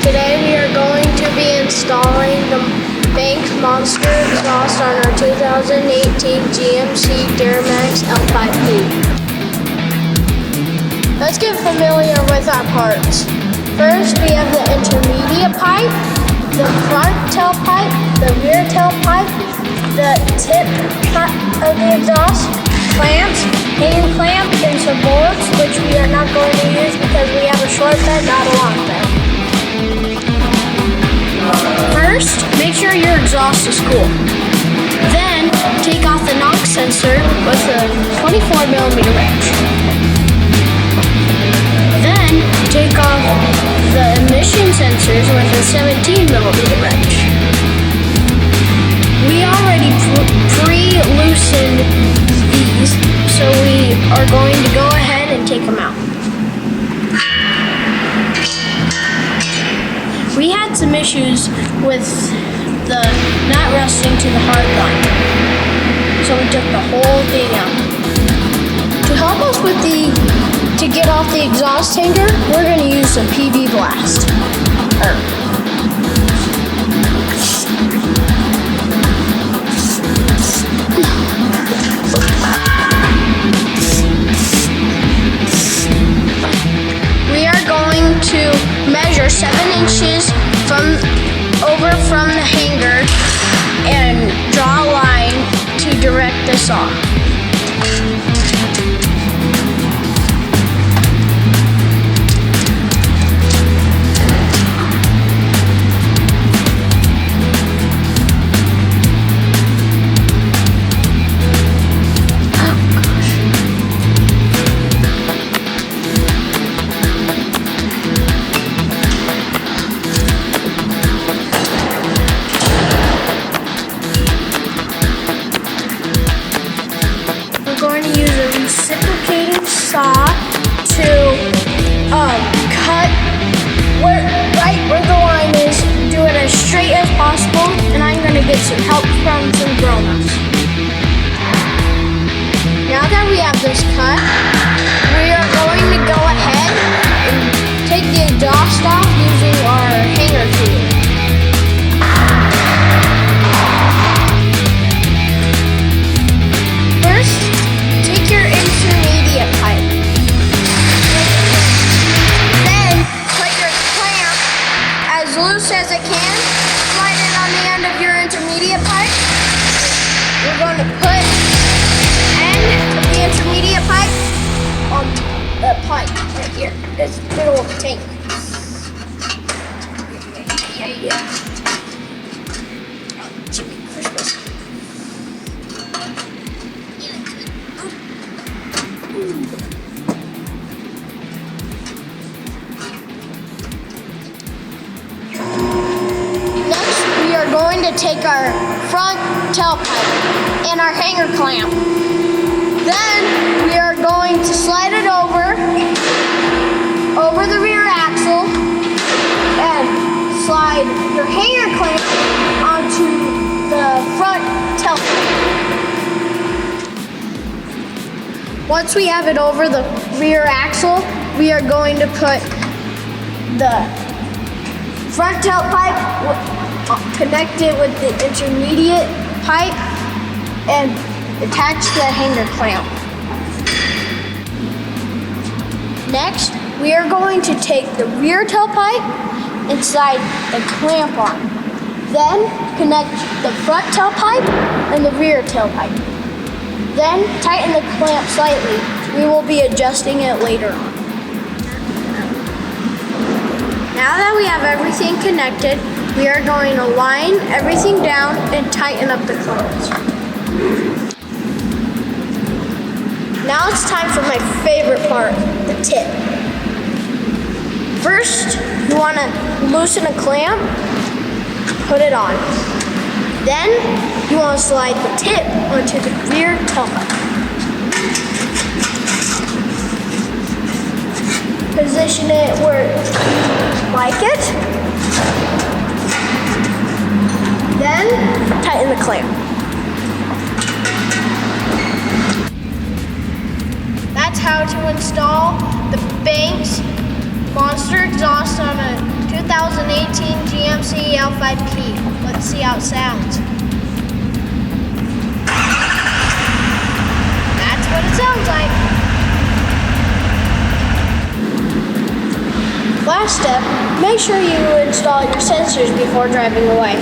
Today we are going to be installing the Banks Monster exhaust on our 2018 GMC Duramax L5P. Let's get familiar with our parts. First, we have the intermediate pipe, the front tailpipe, the rear tailpipe, the tip of the exhaust, clamps, hanging clamp, and some bolts, which we are not going to use because we have a short bed, not a long bed. First, make sure your exhaust is cool. Then, take off the knock sensor with a 24mm wrench. Then, take off the emission sensors with a 17mm wrench. We already pre-loosened these, so we are going to go ahead and take them out. We had some issues with the nut rusting to the hard line, so we took the whole thing out. To help us to get off the exhaust tanker, we're going to use some PV Blast. We are going to measure 7 inches from the hanger and draw a line to direct this off. Reciprocating saw to cut right where the line is, do it as straight as possible, and I'm going to get some help from some grown-ups. Now that we have this cut, we are going to go ahead and take the exhaust off using our hanger tool. Your intermediate pipe. Then put your clamp as loose as it can. Slide it on the end of your intermediate pipe. We're going to put end of the intermediate pipe on the pipe right here. This middle of the tank. Yeah. Next, we are going to take our front tailpipe and our hanger clamp. Then we are going to slide it over the rear axle and slide your hanger clamp onto the front tailpipe. Once we have it over the rear axle, we are going to put the front tailpipe, connect it with the intermediate pipe, and attach the hanger clamp. Next, we are going to take the rear tailpipe and slide the clamp on. Then connect the front tailpipe and the rear tailpipe. Then tighten the clamp slightly. We will be adjusting it later on. Now that we have everything connected, we are going to line everything down and tighten up the clamps. Now it's time for my favorite part, the tip. First, you want to loosen a clamp, put it on. Then, you want to slide the tip onto the rear tailpipe. Position it where you like it. Then, tighten the clamp. That's how to install the Banks Monster exhaust on a 2018 L5P. Let's see how it sounds. That's what it sounds like. Last step, make sure you install your sensors before driving away.